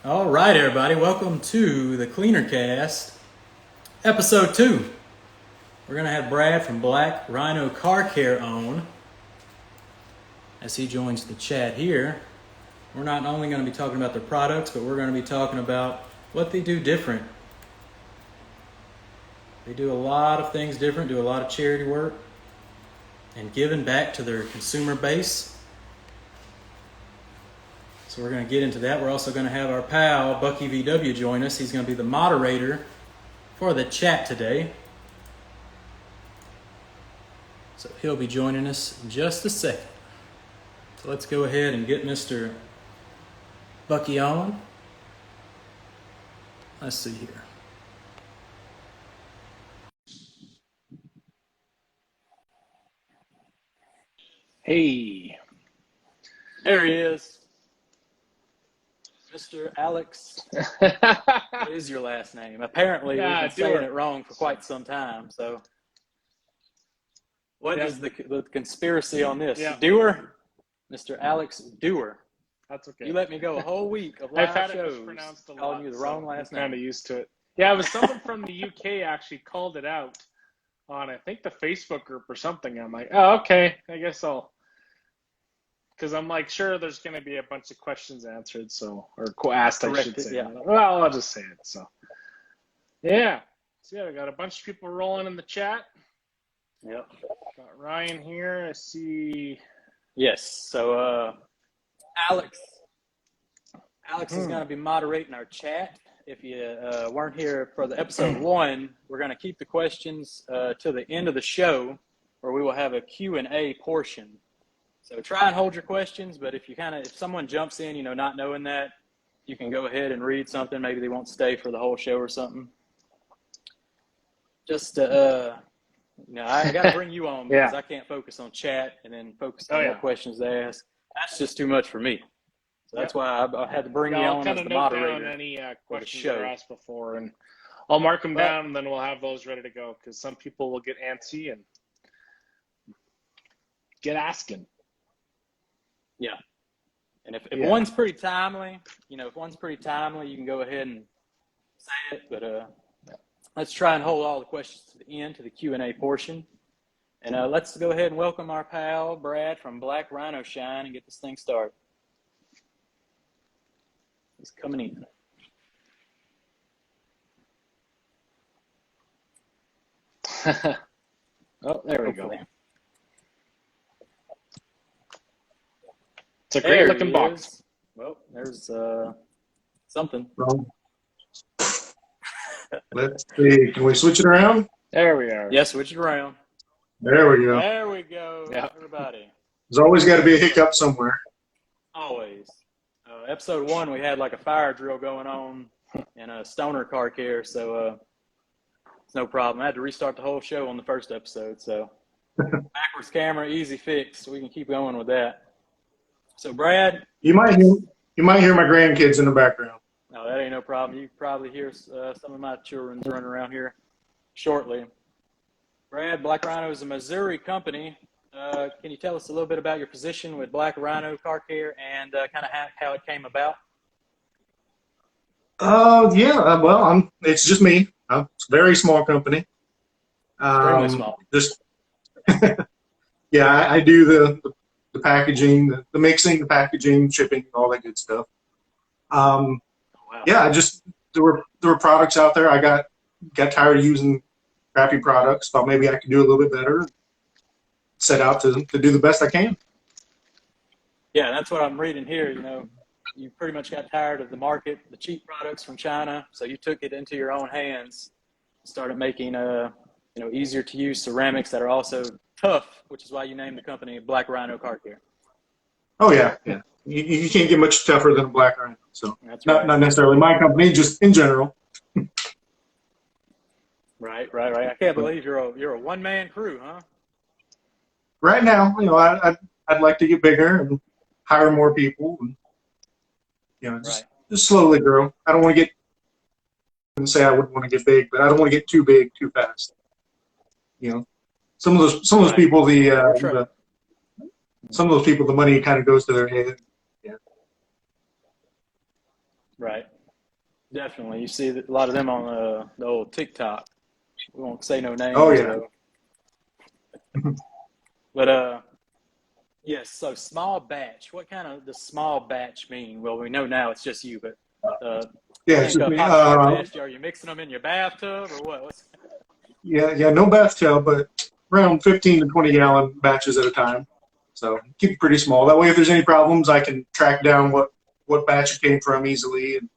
All right, everybody, welcome to the Cleaner Cast, episode 2. We're going to have Brad from Rhino Car Care on as he joins the chat here. We're not only going to be talking about their products, but we're going to be talking about what they do different. They do a lot of things different, do a lot of charity work, and giving back to their consumer base. So we're going to get into that. We're also going to have our pal, Bucky VW, join us. He's going to be the moderator for the chat today. So he'll be joining us in just a second. So let's go ahead and get Mr. Bucky on. Let's see here. Hey. There he is. Mr. Alex. What is your last name? Apparently, we've been saying it wrong for quite some time. So, what is the conspiracy on this? Dewar? Mr. Alex Dewar. That's okay. You let me go a whole week of live I've had shows it mispronounced a lot, calling you the wrong last name. I'm kind of used to it. Yeah, it was someone from the UK actually called it out on, I think, the Facebook group or something. I'm like, oh, okay, I guess I'll. Because I'm like, sure, there's going to be a bunch of questions answered, or asked, I should say. Yeah. Well, I'll just say it. So, yeah. So, yeah, we got a bunch of people rolling in the chat. Yep. Got Ryan here. I see. Yes. So, Alex is going to be moderating our chat. If you weren't here for the episode 1, we're going to keep the questions to the end of the show, where we will have a Q&A portion. So try and hold your questions, but if someone jumps in, not knowing that, you can go ahead and read something. Maybe they won't stay for the whole show or something. Just, I got to bring you on because I can't focus on chat and then focus on what questions they ask. That's just too much for me. So that's why I had to bring you on as the moderator. I'll kind of note down any questions that were asked before, and I'll mark them down, and then we'll have those ready to go because some people will get antsy and get asking. Yeah. And if one's pretty timely, you can go ahead and say it. But let's try and hold all the questions to the end, to the Q&A portion. And let's go ahead and welcome our pal, Brad, from Black Rhino Shine and get this thing started. He's coming in. Oh, there we go. It's a great looking box. Well, there's something. Let's see. Can we switch it around? There we are. Yeah, switch it around. There we go. There we go, everybody. There's always got to be a hiccup somewhere. Always. Episode 1, we had like a fire drill going on in a Stoner Car Care, so it's no problem. I had to restart the whole show on the first episode, so backwards camera, easy fix. So we can keep going with that. So, Brad, you might hear my grandkids in the background. No, that ain't no problem. You probably hear some of my children running around here shortly. Brad, Black Rhino is a Missouri company. Can you tell us a little bit about your position with Black Rhino Car Care and kind of how it came about? Well, it's just me. It's a very small company. Extremely small. I do the packaging, the mixing, the packaging, shipping, all that good stuff. Wow. Yeah, there were products out there. I got tired of using crappy products. Thought maybe I could do a little bit better. Set out to do the best I can. Yeah, that's what I'm reading here. You pretty much got tired of the market, the cheap products from China, so you took it into your own hands, started making easier to use ceramics that are also tough, which is why you named the company Black Rhino Car Care. Oh yeah. You can't get much tougher than a Black Rhino. So that's not necessarily my company, just in general. Right. I can't believe you're a one-man crew, huh? Right now, I'd like to get bigger and hire more people, and just slowly grow. I don't want to get and say I wouldn't want to get big, but I don't want to get too big too fast. Some of those people, the money kind of goes to their head. Yeah. Right. Definitely. You see a lot of them on the old TikTok. We won't say no names. Oh yeah. But yes. So small batch. What kind of does small batch mean? Well, we know now it's just you, but Yeah, I it's think just me. Papa asked you, are you mixing them in your bathtub or what? Yeah, no bathtub, but around 15 to 20 gallon batches at a time. So keep it pretty small. That way, if there's any problems, I can track down what batch it came from easily. And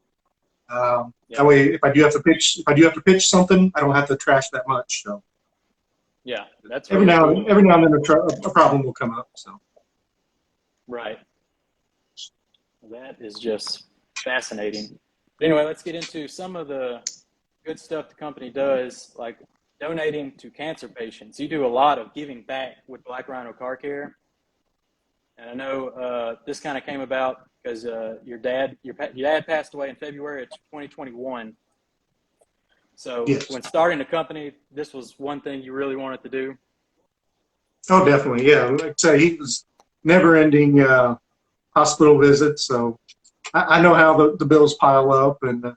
that way, if I do have to pitch something, I don't have to trash that much. So yeah, that's every really now cool. and then a problem will come up. So Right. That is just fascinating. Anyway, let's get into some of the good stuff the company does, like donating to cancer patients. You do a lot of giving back with Black Rhino Car Care. And I know this kind of came about because your dad passed away in February of 2021. So yes. when starting the company, this was one thing you really wanted to do? Oh, definitely. Yeah. Like I say, he was never-ending hospital visits. So I know how the bills pile up. And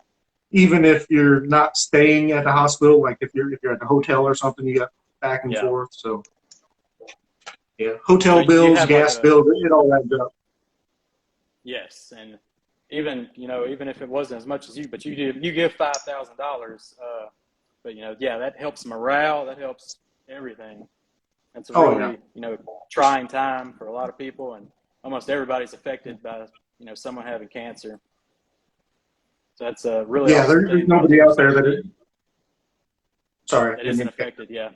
even if you're not staying at the hospital, like if you're at the hotel or something, you got back and forth. So yeah, hotel bills, gas bills, it all adds up. Yes, and even if it wasn't as much as you, but you give $5,000. But that helps morale. That helps everything. It's a really trying time for a lot of people, and almost everybody's affected by someone having cancer. So that's a really awesome There's thing. nobody out there that isn't affected. Yeah.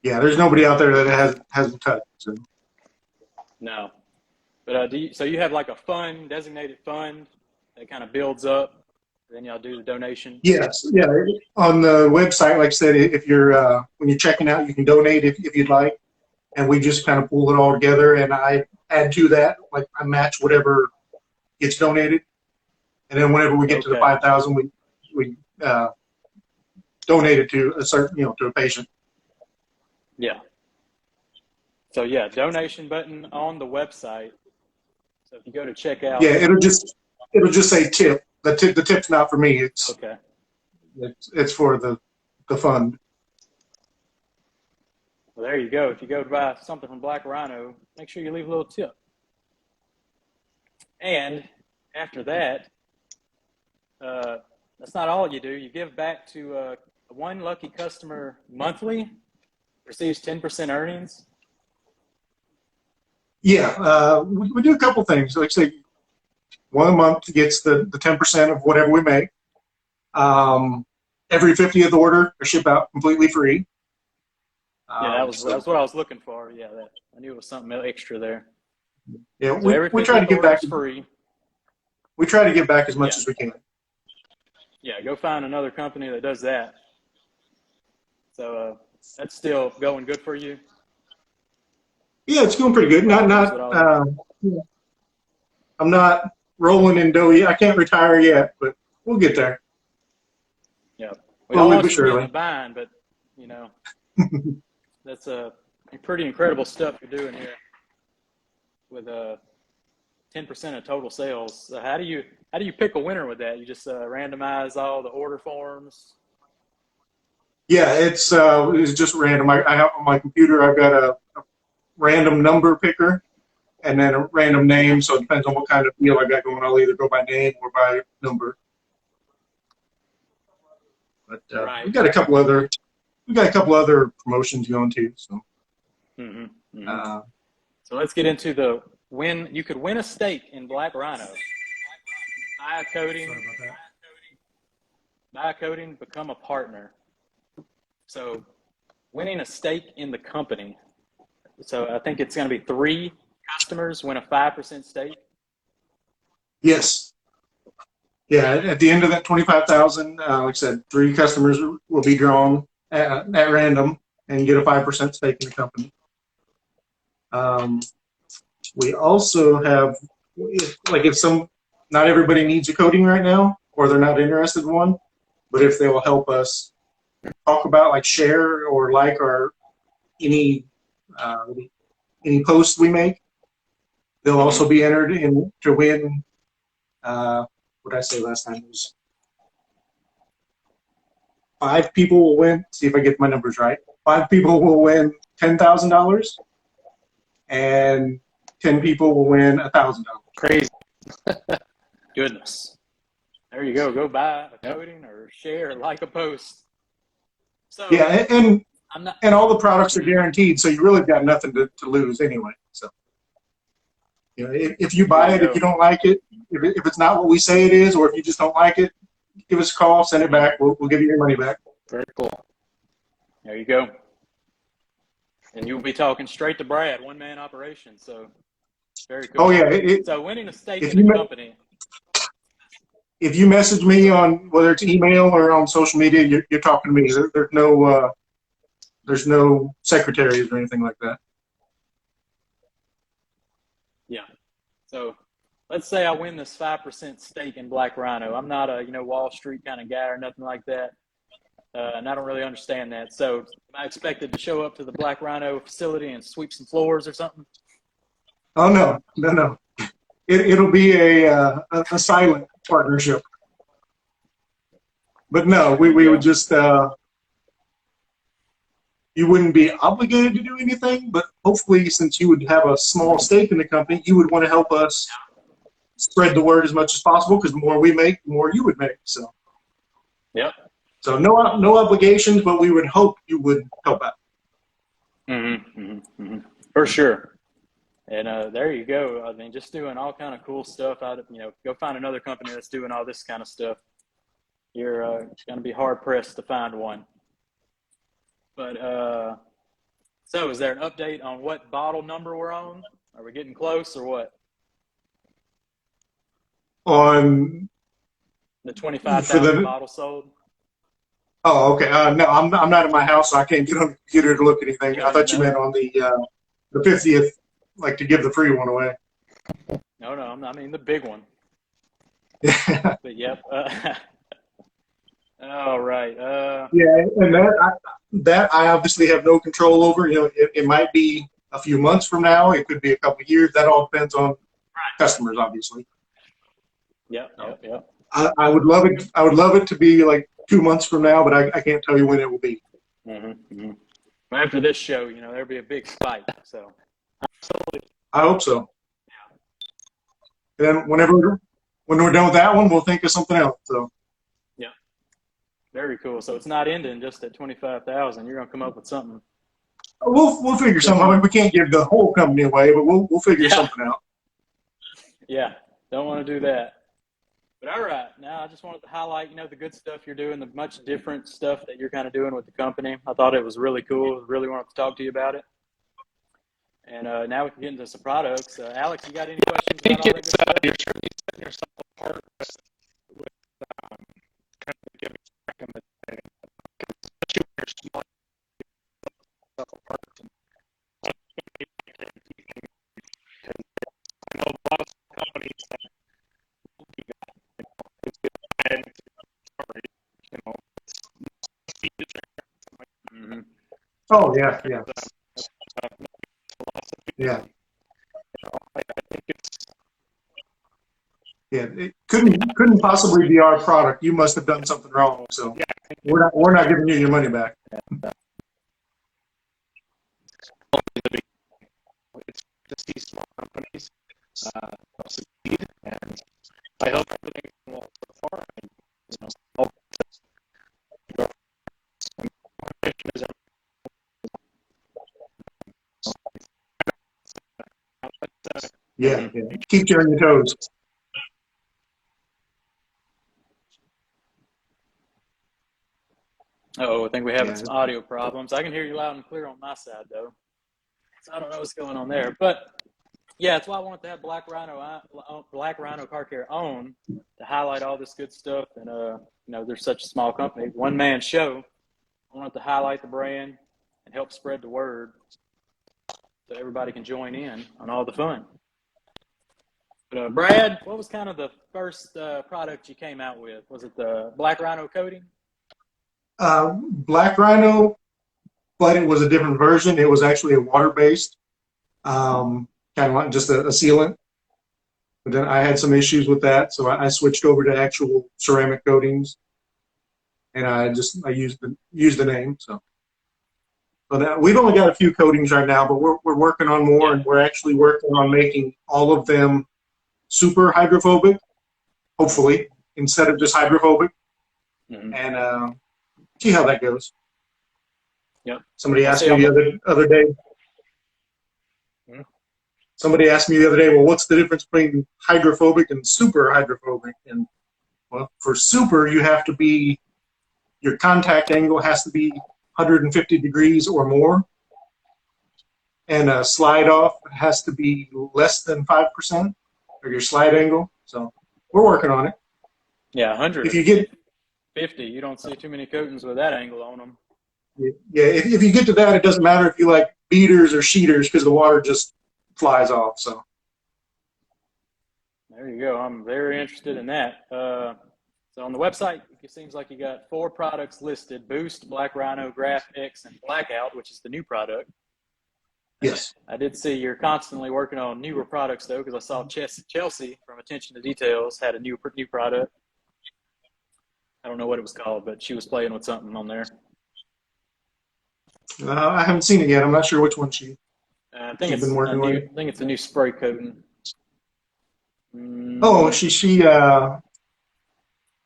Yeah, there's nobody out there that hasn't touched. So. No, but so you have like a fund, designated fund that kind of builds up. Then y'all do the donation. Yes, yeah. On the website, like I said, if you're when you're checking out, you can donate if you'd like, and we just kind of pull it all together. And I add to that, like I match whatever gets donated, and then whenever we get to the 5,000, we donate it to a certain to a patient. Yeah. So yeah, donation button on the website. So if you go to check out, it'll just say tip. The tip's not for me. It's for the fund. Well, there you go. If you go to buy something from Black Rhino, make sure you leave a little tip. And after that, that's not all you do. You give back to one lucky customer monthly, receives 10% earnings. Yeah, we do a couple things. Like say, one a month gets the 10% of whatever we make. Every 50th order, I ship out completely free. That's what I was looking for. Yeah, I knew it was something extra there. Yeah, so we try to give back free. We try to give back as much as we can. Yeah, go find another company that does that. So that's still going good for you. Yeah, it's going pretty good. I'm not rolling in dough yet. I can't retire yet, but we'll get there. Yeah, we don't want you to be in surely. the bind, but that's a pretty incredible stuff you're doing here with 10% of total sales. So how do you pick a winner with that? You just randomize all the order forms? Yeah, it's just random. I have on my computer. I've got a random number picker and then a random name. So it depends on what kind of deal I got going. I'll either go by name or by number. But we got a couple other promotions going too. So. So let's get into the win. You could win a stake in Black Rhino. Buy a coating, become a partner. So winning a stake in the company. So I think it's going to be 3 customers win a 5% stake. Yes. Yeah, at the end of that 25,000, like I said, 3 customers will be drawn at random and get a 5% stake in the company. We also have, not everybody needs a coating right now, or they're not interested in one, but if they will help us talk about, share or any posts we make, they'll also be entered to win what did I say last time? It was 5 people will win. See if I get my numbers right. 5 people will win $10,000, and 10 people will win $1,000. Crazy. Goodness. There you go. Go buy a coating or share or like a post. So yeah, and all the products are guaranteed, so you really got nothing to lose anyway. So, you know, if you buy it, if you don't like it, if it's not what we say it is, or if you just don't like it, give us a call, send it back. We'll give you your money back. Very cool. There you go. And you'll be talking straight to Brad, one-man operation. So very cool. Oh yeah. So winning a stake in the company. If you message me on whether it's email or on social media, you're talking to me. There's no secretaries or anything like that. Yeah. So let's say I win this 5% stake in Black Rhino. I'm not a Wall Street kind of guy or nothing like that, and I don't really understand that. So am I expected to show up to the Black Rhino facility and sweep some floors or something? Oh no. It'll be a silent partnership. But no, we would just you wouldn't be obligated to do anything, but hopefully, since you would have a small stake in the company, you would want to help us spread the word as much as possible, because the more we make, the more you would make. So, yep. So no obligations, but we would hope you would help out. For sure. And there you go. I mean, just doing all kind of cool stuff. Go find another company that's doing all this kind of stuff. You're going to be hard pressed to find one. But so, is there an update on what bottle number we're on? Are we getting close or what? On the 25,000 bottles sold. Oh, okay. No, I'm not at my house, so I can't get on the computer to look at anything. I thought you meant on the 50th, like to give the free one away. No, I mean the big one. But yep. All right. Yeah, and that I obviously have no control over. You know, it might be a few months from now. It could be a couple of years. That all depends on customers, obviously. Yep. I would love it. I would love it to be like 2 months from now, but I can't tell you when it will be. After this show, there'll be a big spike. So, absolutely. I hope so. Yeah. And then when we're done with that one, we'll think of something else. So. Yeah. Very cool. So it's not ending just at 25,000. You're gonna come up with something. We'll figure something. I mean, we can't give the whole company away, but we'll figure something out. Yeah. Don't want to do that. But all right, now I just wanted to highlight, the good stuff you're doing, the much different stuff that you're kind of doing with the company. I thought it was really cool. Really wanted to talk to you about it. And now we can get into some products. Alex, you got any questions? I think it's you're certainly setting yourself apart with kind of giving back in the day, especially when you're small. Yourself apart. I know a lot of companies that do that. Oh yeah. Yeah. Yeah, it couldn't possibly be our product. You must have done something wrong. So we're not giving you your money back. It's just these small companies succeed, and I hope everything's going well so far. Yeah. Keep you on your toes. I think we're having some audio problems. I can hear you loud and clear on my side, though. So I don't know what's going on there. But, yeah, that's why I wanted to have Black Rhino Car Care on to highlight all this good stuff. And, they're such a small company. One-man show. I wanted to highlight the brand and help spread the word so everybody can join in on all the fun. But, Brad, what was kind of the first product you came out with? Was it the Black Rhino coating? Black Rhino, but it was a different version. It was actually a water-based, kind of like just a sealant. But then I had some issues with that, so I switched over to actual ceramic coatings, and I used the name. So, but we've only got a few coatings right now, but we're working on more, Yeah. and we're actually working on making all of them super hydrophobic, hopefully, instead of just hydrophobic, and see how that goes. Yep. Somebody asked me the other day. Somebody asked me the other day, well, what's the difference between hydrophobic and super hydrophobic? And well, for super, you have to be, your contact angle has to be 150 degrees or more, and a slide off has to be less than 5%, or your slide angle. So we're working on it. Yeah, 100. If you get 50, you don't see too many coatings with that angle on them. Yeah, if you get to that, it doesn't matter if you like beaters or sheeters because the water just flies off. So there you go. I'm very interested in that. So on the website, it seems like you got 4 products listed: Boost, Black Rhino, Graph X, and Blackout, which is the new product. yes. I did see you're constantly working on newer products, though, because I saw Chelsea from Attention to Details had a new product. I don't know what it was called, but she was playing with something on there. I haven't seen it yet. I'm not sure which one she's been working with. I think it's a new spray coating. Oh, I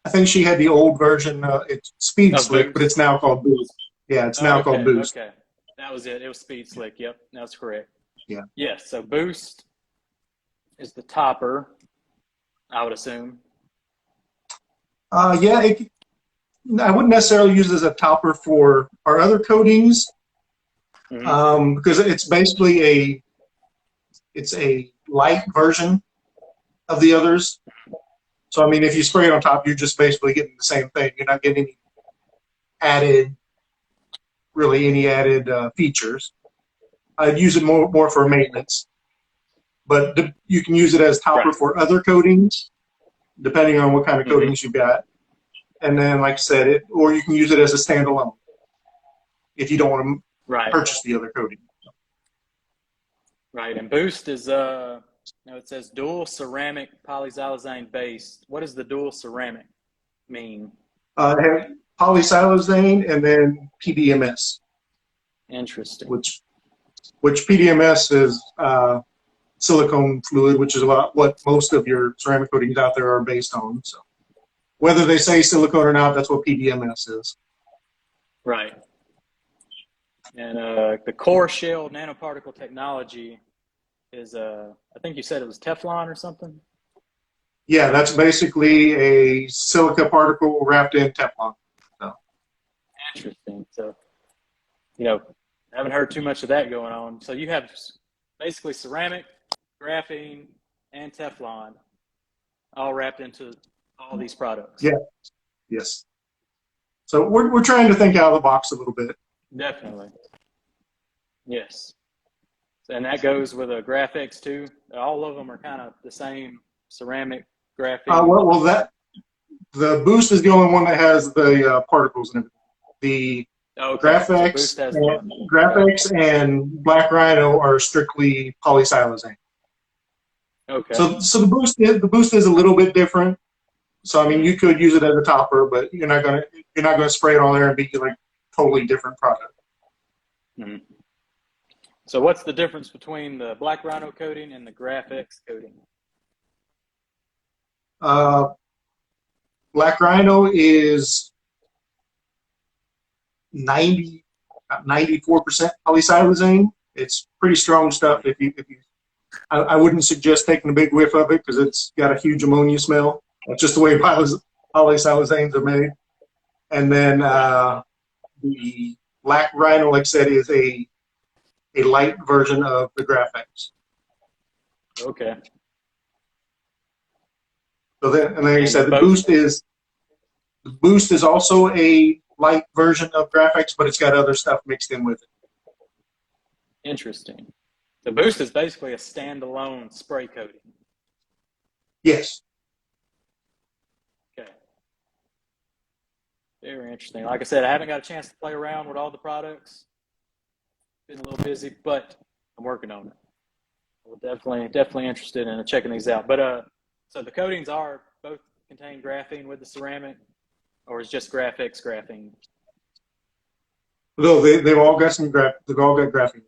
think she had the old version. It's Speed Slick, but it's now called Boost. Yeah, it's now called Boost. Okay, that was it. It was Speed Slick. Yep, that's correct. Yeah. Yes. So Boost is the topper, I would assume. Yeah, I wouldn't necessarily use it as a topper for our other coatings, because it's basically a light version of the others. So, I mean, if you spray it on top, you're just basically getting the same thing. You're not getting any added features. I'd use it more for maintenance, but you can use it as topper for other coatings, depending on what kind of coatings you've got. And then, like I said, or you can use it as a standalone if you don't want to purchase the other coating. Right, and Boost is it says dual ceramic polysiloxane based. What does the dual ceramic mean? Polysiloxane and then PDMS. Interesting. Which PDMS is silicone fluid, which is about what most of your ceramic coatings out there are based on. So whether they say silicone or not, that's what PDMS is. Right. And the core shell nanoparticle technology is, I think you said it was Teflon or something? Yeah, that's basically a silica particle wrapped in Teflon. So. Interesting. So, I haven't heard too much of that going on. So you have basically ceramic, graphene, and Teflon all wrapped into all these products. Yeah. Yes. So we're trying to think out of the box a little bit. Definitely. Yes. And that goes with a Graph X too. All of them are kind of the same ceramic graphene. The Boost is the only one that has the particles in it. The Graph X and Black Rhino are strictly polysiloxane. Okay. So the Boost is a little bit different. So I mean, you could use it as a topper, but you're not gonna spray it on there and be like totally different product. Mm-hmm. So what's the difference between the Black Rhino coating and the Graph X coating? Black Rhino is 94% polysiloxane. It's pretty strong stuff. I wouldn't suggest taking a big whiff of it because it's got a huge ammonia smell. That's just the way polysiloxanes are made. And then the Black Rhino, like I said, is a light version of the Graph X. Okay. So then, and like I said, the Boost is also a light version of Graph X, but it's got other stuff mixed in with it. Interesting. The Boost is basically a standalone spray coating. Yes. Okay. Very interesting. Like I said, I haven't got a chance to play around with all the products. Been a little busy, but I'm working on it. We're definitely interested in checking these out. But So the coatings are both contain graphene with the ceramic, or is just Graphics graphene? Though they've all got they've all got graphene.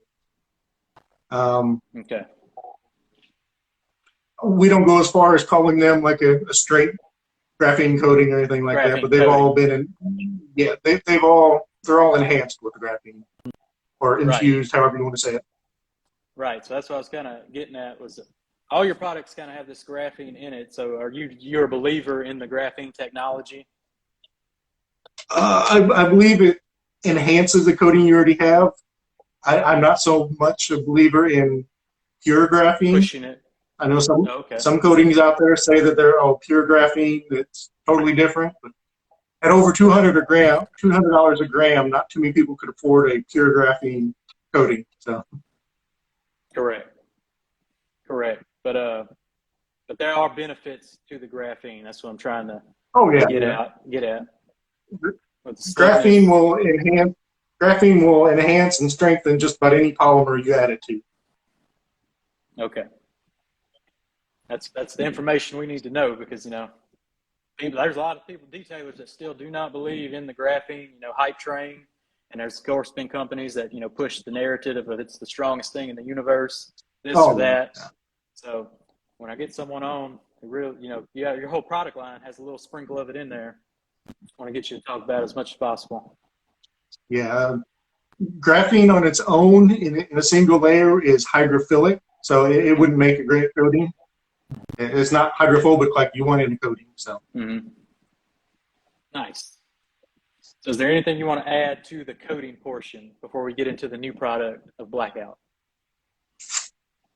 Okay. We don't go as far as calling them like a straight graphene coating or anything like that, but they've all been they're all enhanced with the graphene or infused, however you want to say it. Right. So that's what I was kind of getting at, was all your products kind of have this graphene in it. So are you're a believer in the graphene technology? I believe it enhances the coating you already have. I'm not so much a believer in pure graphene. Pushing it. I know some coatings out there say that they're pure graphene. That's totally different. But at over $200 a gram, not too many people could afford a pure graphene coating. So correct. But there are benefits to the graphene. That's what I'm trying to get at. Graphene will enhance and strengthen just about any polymer you add it to. Okay. That's the information we need to know, because there's a lot of detailers that still do not believe in the graphene, hype train, and there's of course been companies that push the narrative of it's the strongest thing in the universe, this or that. Yeah. So when I get someone on, your whole product line has a little sprinkle of it in there. I want to get you to talk about it as much as possible. Yeah, graphene on its own in a single layer is hydrophilic, so it wouldn't make a great coating. It's not hydrophobic like you want in a coating. So nice. So is there anything you want to add to the coating portion before we get into the new product of Blackout?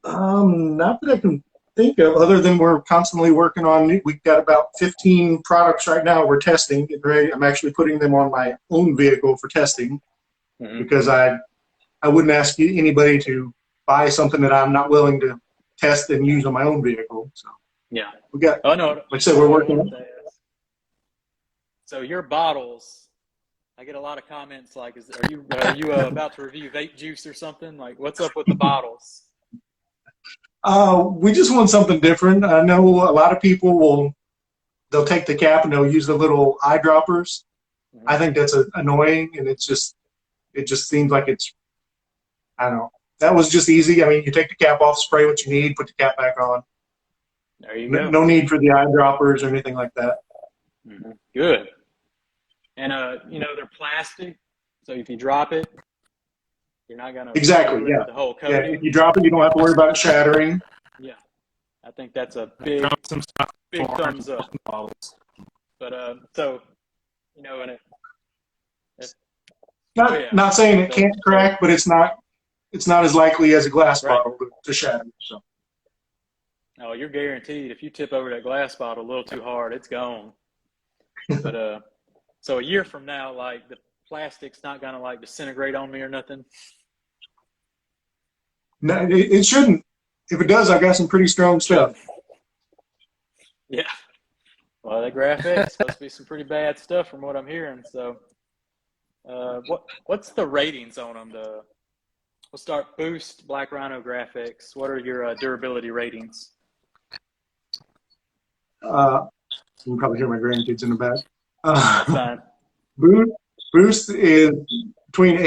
Not that I can think of, other than we're constantly working on. We've got about 15 products right now we're testing. I'm actually putting them on my own vehicle for testing, because I wouldn't ask anybody to buy something that I'm not willing to test and use on my own vehicle. So yeah, we got. Oh no, like I said, we're working on. So your bottles, I get a lot of comments like, are you about to review vape juice or something? Like, what's up with the bottles? We just want something different. I know a lot of people they'll take the cap and they'll use the little eyedroppers. I think that's annoying, and it just seems like I don't know. That was just easy. I mean, you take the cap off, spray what you need, put the cap back on. There you go. No need for the eyedroppers or anything like that. Good. And they're plastic, so if you drop it, you're not gonna the whole coating. Yeah, if you drop it, you don't have to worry about it shattering. Yeah, I think that's a big thumbs up. But so and not saying it can't crack, but it's not as likely as a glass bottle to shatter. So. Oh, you're guaranteed. If you tip over that glass bottle a little too hard, it's gone. But so a year from now, like, the plastic's not gonna like disintegrate on me or nothing. No, it shouldn't. If it does, I got some pretty strong stuff. Yeah. Well, that graphics supposed to be some pretty bad stuff from what I'm hearing. So, what's the ratings on them? We'll start Boost, Black Rhino graphics. What are your durability ratings? You can probably hear my grandkids in the back. That's fine. Boost is between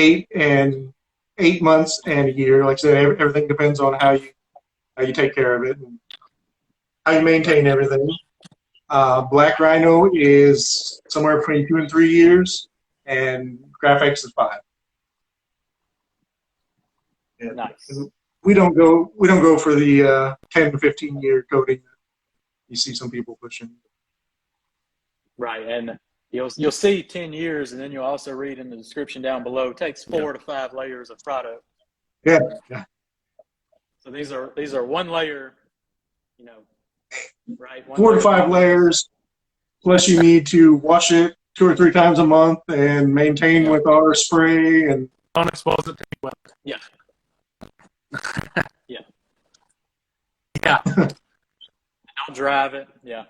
8 months and a year. Like I said, everything depends on how you take care of it and how you maintain everything. Black Rhino is somewhere between 2 and 3 years, and Graphics is 5. Yeah. Nice. We don't go for the 10 to 15 year coating that you see some people pushing. Right, and you'll see 10 years, and then you'll also read in the description down below. It takes 4 to 5 layers of product. Yeah. So these are one layer, right? 4 to 5 layers. Plus, you need to wash it 2 or 3 times a month and maintain with our spray and don't expose it to any weather. Yeah. Yeah. Yeah. Don't drive it. Yeah.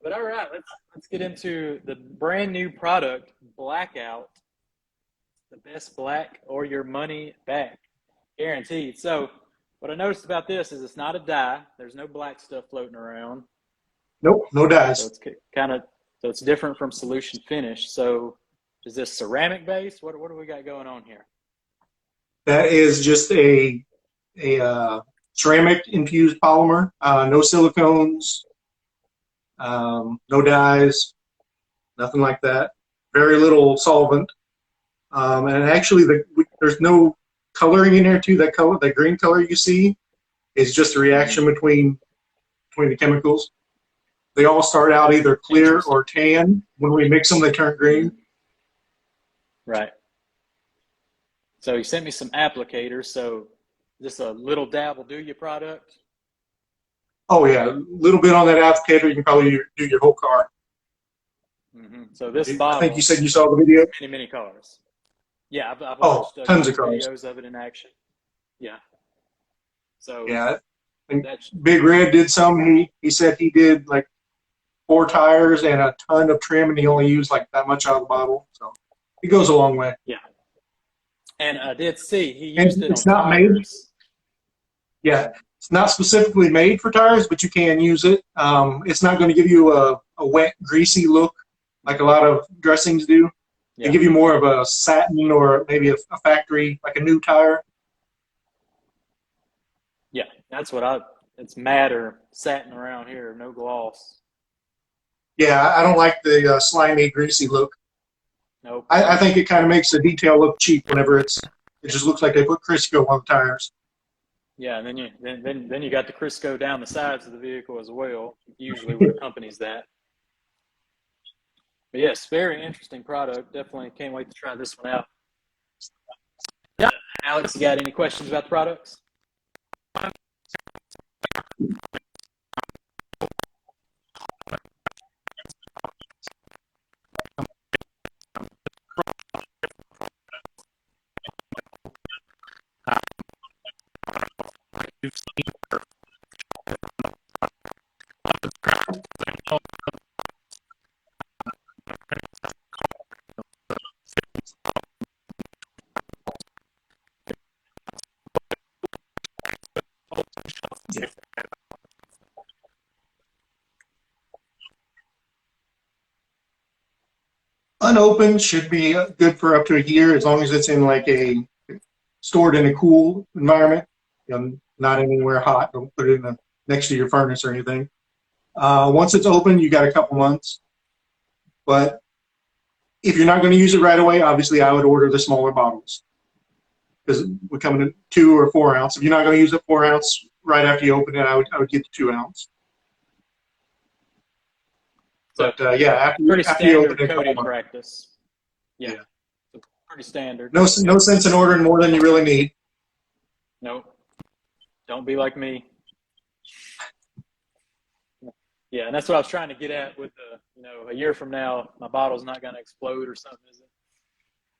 But all right, let's get into the brand new product, Blackout. The best black or your money back, guaranteed. So what I noticed about this is it's not a dye. There's no black stuff floating around. Nope, no dyes. So it's kind of so it's different from solution finish. So is this ceramic based? What do we got going on here? That is just a ceramic infused polymer. No silicones, no dyes, nothing like that. Very little solvent. And actually, there's no coloring in there too. That green color you see, is just a reaction between the chemicals. They all start out either clear or tan. When we mix them, they turn green. Right. So he sent me some applicators. So just a little dab will do your product? Oh, yeah. A little bit on that applicator, you can probably do your whole car. Mm-hmm. So this bottle, I think you said you saw the video? Many cars. Yeah, I've watched tons of cars. videos of it in action. Yeah. So yeah, and Big Red did some. He said he did like 4 tires and a ton of trim, and he only used like that much out of the bottle. So it goes a long way. Yeah. And I did see he used it on not tires. Made, yeah, it's not specifically made for tires, but you can use it. It's not going to give you a wet, greasy look like a lot of dressings do. Yeah. They give you more of a satin or maybe a factory, like a new tire. Yeah, that's what it's matte or satin around here, no gloss. Yeah, I don't like the slimy, greasy look. Nope. I think it kind of makes the detail look cheap whenever it just looks like they put Crisco on the tires. Yeah, and then you got the Crisco down the sides of the vehicle as well. Usually what accompanies that. But yes, very interesting product. Definitely can't wait to try this one out. Yeah, Alex, you got any questions about the products? Unopened should be good for up to a year as long as it's in like stored in a cool environment, not anywhere hot. Don't put it next to your furnace or anything. Once it's open, you got a couple months. But if you're not going to use it right away, obviously I would order the smaller bottles because we come in 2 or 4 ounce. If you're not going to use a 4 ounce right after you open it, I would get the 2 ounce. But yeah, after you open it, coating practice. Yeah. Pretty standard. No sense in ordering more than you really need. Nope. Don't be like me. Yeah, and that's what I was trying to get at with a year from now, my bottle's not going to explode or something, is it?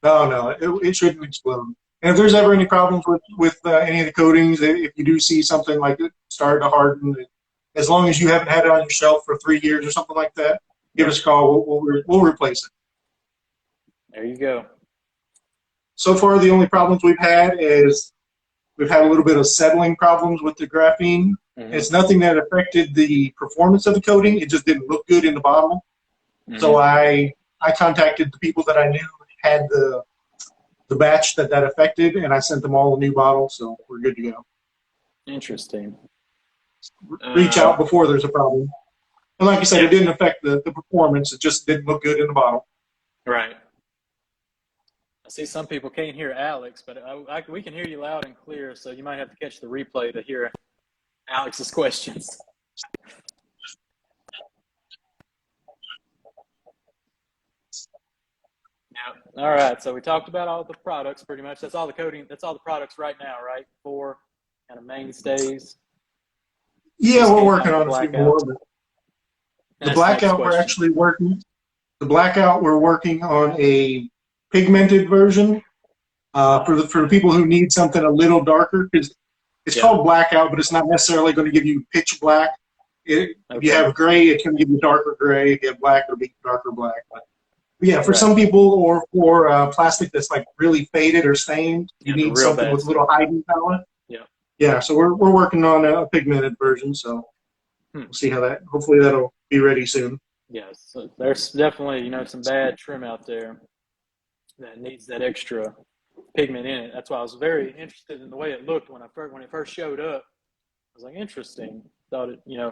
No, it shouldn't explode. And if there's ever any problems with any of the coatings, if you do see something like it start to harden, as long as you haven't had it on your shelf for 3 years or something like that, give us a call. We'll replace it. There you go. So far, the only problems we've had is we've had a little bit of settling problems with the graphene. Mm-hmm. It's nothing that affected the performance of the coating. It just didn't look good in the bottle. Mm-hmm. So I contacted the people that I knew had the batch that affected, and I sent them all a new bottle, so we're good to go. Interesting. Reach out before there's a problem. And like I said, it didn't affect the performance. It just didn't look good in the bottle. Right. I see some people can't hear Alex, but we can hear you loud and clear, so you might have to catch the replay to hear Alex's questions. Yeah. All right. So we talked about all the products pretty much. That's all the coating. That's all the products right now, right? 4 kind of mainstays. Yeah, we're working on a few more. The Blackout, we're actually working. The Blackout, we're working on a pigmented version for the people who need something a little darker, because it's called Blackout, but it's not necessarily going to give you pitch black. If you have gray, it can give you darker gray. If you have black, it'll be darker black. But yeah, for some people, or for plastic that's like really faded or stained, you need something with a little hiding power. Yeah. So we're working on a pigmented version. So we'll see how that. Hopefully that'll be ready soon. Yes, so there's definitely, you know, some bad trim out there that needs that extra pigment in it. That's why I was very interested in the way it looked when it first showed up. I was like, interesting. Thought it, you know,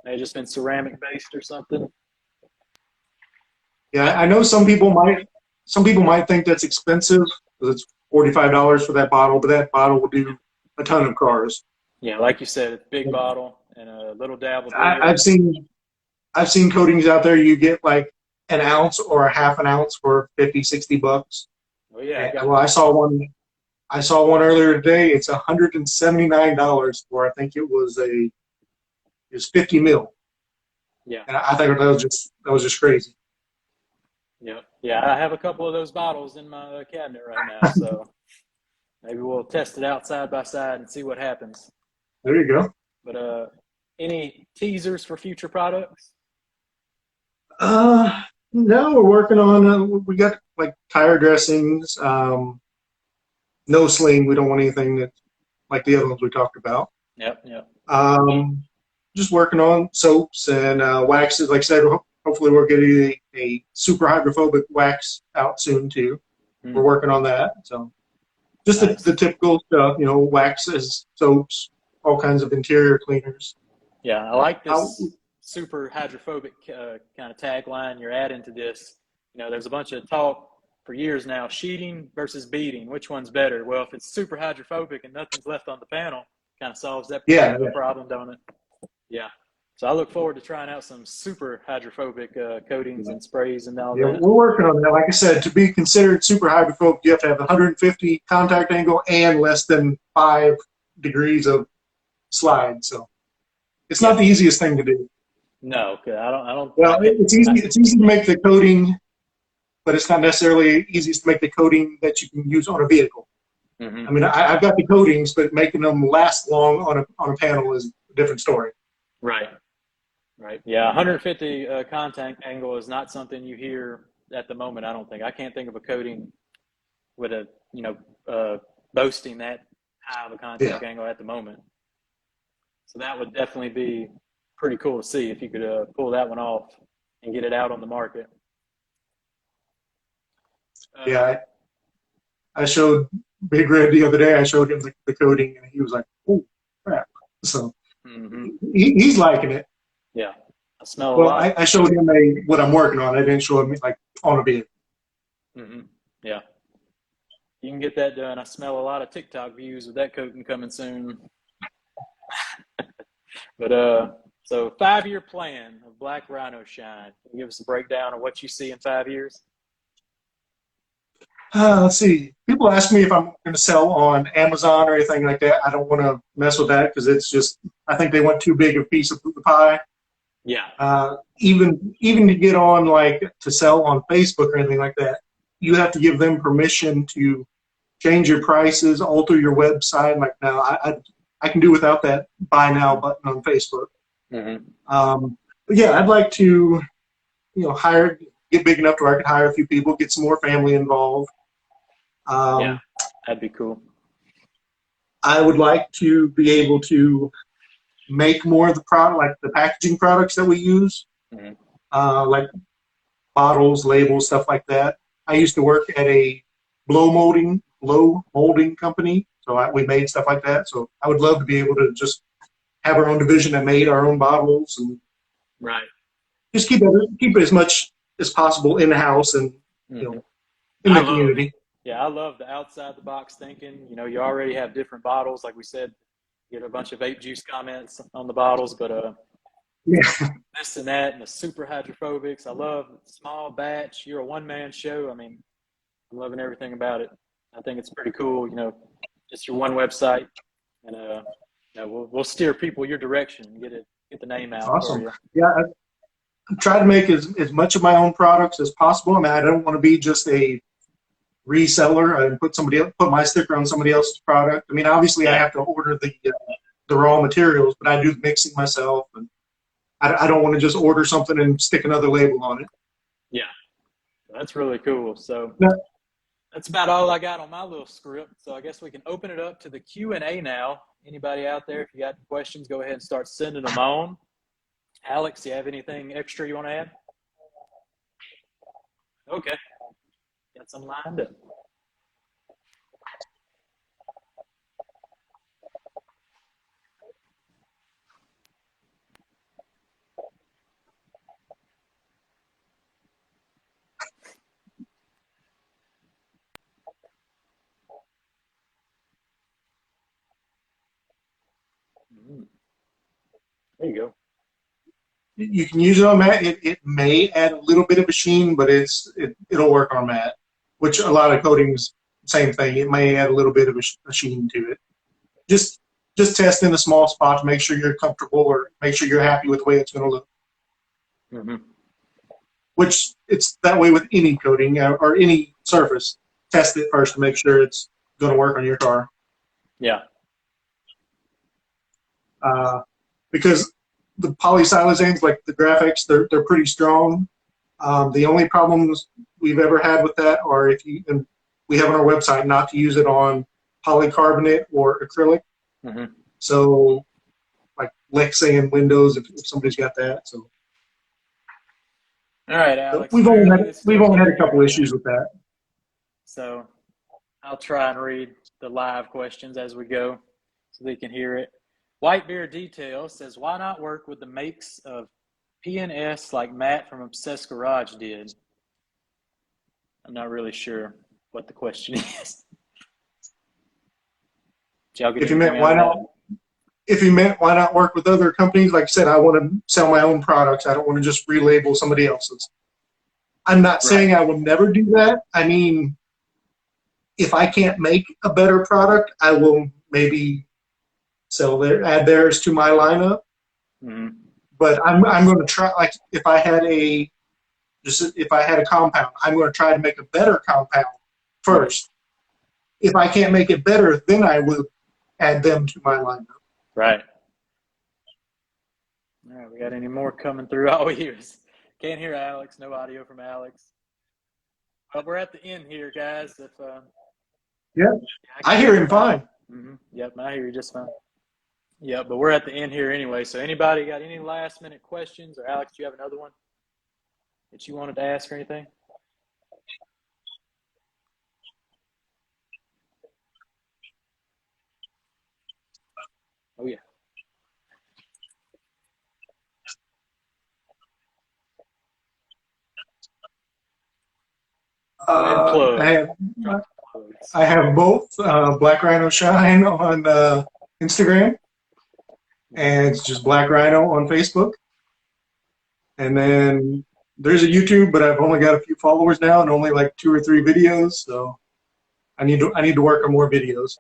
may have just been ceramic based or something. Yeah, I know some people might think that's expensive because it's $45 for that bottle, but that bottle will do a ton of cars. Yeah, like you said, it's a big bottle and a little dab will do I, you. I've seen coatings out there you get like an ounce or a half an ounce for 50, $60. Oh yeah, And, well, I saw one earlier today. It's $179 for, I think it was 50 mil. yeah, And I think that was just crazy. yeah. I have a couple of those bottles in my cabinet right now, so maybe we'll test it out side by side and see what happens. There you go. But any teasers for future products? No, we're working on. We got like tire dressings. No sling. We don't want anything that like the other ones we talked about. Yep. Just working on soaps and waxes. Like I said, hopefully we're getting a super hydrophobic wax out soon too. We're working on that. So just Nice. the typical stuff, you know, waxes, soaps, all kinds of interior cleaners. Yeah, I like this super hydrophobic kind of tagline you're adding to this. You know, there's a bunch of talk for years now, sheeting versus beading. Which one's better? Well, if it's super hydrophobic and nothing's left on the panel, kind of solves that problem, don't it? Yeah. So I look forward to trying out some super hydrophobic coatings and sprays and all that. We're working on that. Like I said, to be considered super hydrophobic, you have to have 150 contact angle and less than 5 degrees of slide. So it's not the easiest thing to do. No, I don't. Well, it's easy. It's easy to make the coating, but it's not necessarily easiest to make the coating that you can use on a vehicle. Mm-hmm. I mean, I've got the coatings, but making them last long on a panel is a different story. Right. Yeah, 150 contact angle is not something you hear at the moment. I don't think. I can't think of a coating with a boasting that high of a contact angle at the moment. So that would definitely be pretty cool to see if you could pull that one off and get it out on the market. I showed Big Red the other day. I showed him the coating, and he was like, "Oh crap!" So he's liking it. Yeah, I smell a well, lot. I showed him what I'm working on. I didn't show him like on a vehicle. Yeah, you can get that done. I smell a lot of TikTok views with that coating coming soon. But so 5-year plan of Black Rhino Shine. Can you give us a breakdown of what you see in 5 years? Let's see. People ask me if I'm going to sell on Amazon or anything like that. I don't want to mess with that because it's just, I think they want too big a piece of the pie. Yeah. Even to get on, like, to sell on Facebook or anything like that, you have to give them permission to change your prices, alter your website. Like, now I can do without that buy now button on Facebook. But yeah, I'd like to, get big enough to where I could hire a few people, get some more family involved. Yeah, that'd be cool. I would like to be able to make more of the product, like the packaging products that we use, like bottles, labels, stuff like that. I used to work at a blow molding company, so we made stuff like that. So I would love to be able to just have our own division that made our own bottles and just keep it as much as possible in house and in the community. Yeah, I love the outside the box thinking. You know, you already have different bottles, like we said. Get a bunch of vape juice comments on the bottles, but this and that, and the super hydrophobics. I love small batch. You're a one-man show. I mean, I'm loving everything about it. I think it's pretty cool. You know, just your one website, and we'll steer people your direction and get the name out. Awesome. For you. Yeah, I try to make as much of my own products as possible. I mean, I don't want to be just a reseller and put my sticker on somebody else's product. I mean, obviously I have to order the raw materials, but I do the mixing myself, and I don't want to just order something and stick another label on it. Yeah, that's really cool. So that's about all I got on my little script. So I guess we can open it up to the Q&A now. Anybody out there, if you got questions, go ahead and start sending them on. Alex, do you have anything extra you want to add? Okay. Got some lined up. There you go. You can use it on matte. It may add a little bit of a sheen, but it'll work on matte, which a lot of coatings, same thing. It may add a little bit of a sheen to it. Just test in a small spot to make sure you're comfortable or make sure you're happy with the way it's going to look. Mm-hmm. Which it's that way with any coating or any surface. Test it first to make sure it's going to work on your car. Yeah. Because the polysiloxanes, like the graphics, they're pretty strong. The only problems we've ever had with that are and we have on our website not to use it on polycarbonate or acrylic. Mm-hmm. So, like Lexan windows, if somebody's got that. So, all right, Alex. we've only had a couple issues with that. So, I'll try and read the live questions as we go, so they can hear it. White Beer Detail says, "Why not work with the makes of P&S like Matt from Obsessed Garage did?" I'm not really sure what the question is. If you meant why not work with other companies, like I said, I want to sell my own products. I don't want to just relabel somebody else's. I'm not saying I will never do that. I mean, if I can't make a better product, I will maybe add theirs to my lineup. Mm-hmm. But I'm going to try. Like if I had a compound, I'm going to try to make a better compound first. If I can't make it better, then I will add them to my lineup. Right. All right, we got any more coming through? All we hear is, can't hear Alex, no audio from Alex. But we're at the end here, guys. I hear him fine. Mm-hmm. Yep, I hear you just fine. Yep, but we're at the end here anyway. So anybody got any last minute questions? Or Alex, do you have another one that you wanted to ask or anything? Oh, yeah. I have both Black Rhino Shine on Instagram, and it's just Black Rhino on Facebook. And then there's a YouTube, but I've only got a few followers now and only like 2 or 3 videos. So I need to work on more videos.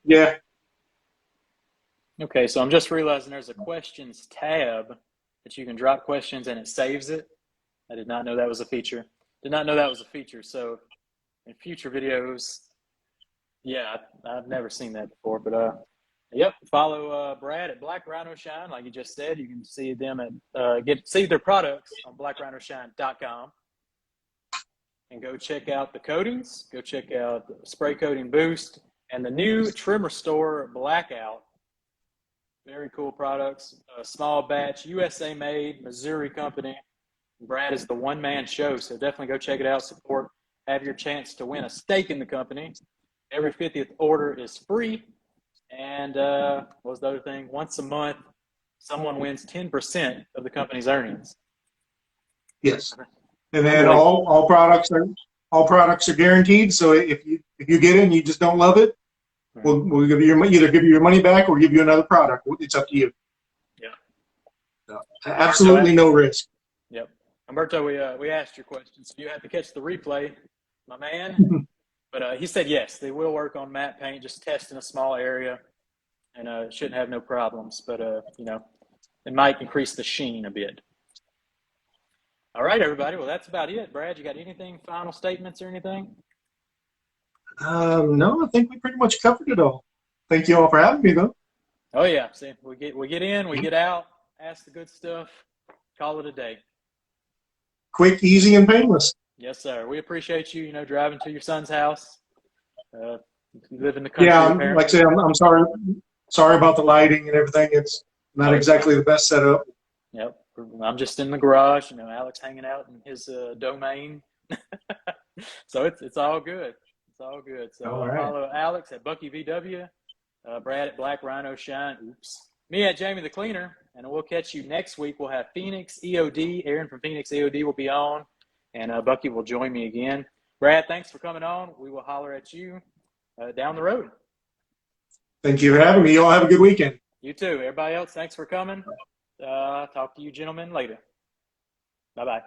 Yeah. Okay, so I'm just realizing there's a questions tab that you can drop questions and it saves it. I did not know that was a feature. So in future videos, yeah, I've never seen that before. But yep, follow Brad at Black Rhino Shine, like you just said. You can see them at see their products on blackrhinoshine.com, and go check out the coatings. Go check out the Spray Coating Boost and the new trimmer store Blackout. Very cool products. Small batch, USA made, Missouri company. Brad is the one-man show, so definitely go check it out, support, have your chance to win a stake in the company. Every 50th order is free. And what was the other thing? Once a month, someone wins 10% of the company's earnings. Yes. And then all products are guaranteed. So if you get it and you just don't love it, we'll give you either give you your money back or give you another product. It's up to you. Yeah. So, absolutely no risk. Yep. Humberto, we asked your questions. You had to catch the replay, my man. But he said yes, they will work on matte paint, just test in a small area, and shouldn't have no problems. But it might increase the sheen a bit. All right, everybody. Well, that's about it. Brad, you got anything, final statements or anything? No, I think we pretty much covered it all. Thank you all for having me, though. Oh yeah, see, we get in, we get out, ask the good stuff, call it a day. Quick, easy, and painless. Yes, sir. We appreciate you. Driving to your son's house. You live in the country. Yeah, like I said, I'm sorry about the lighting and everything. Not exactly the best setup. Yep. I'm just in the garage. Alex hanging out in his domain. So it's all good. It's all good. So All right. follow Alex at Bucky VW, Brad at Black Rhino Shine. Oops. Me at Jamie the Cleaner, and we'll catch you next week. We'll have Phoenix EOD. Aaron from Phoenix EOD will be on, and Bucky will join me again. Brad, thanks for coming on. We will holler at you down the road. Thank you for having me. Y'all have a good weekend. You too. Everybody else, thanks for coming. Talk to you gentlemen later. Bye-bye.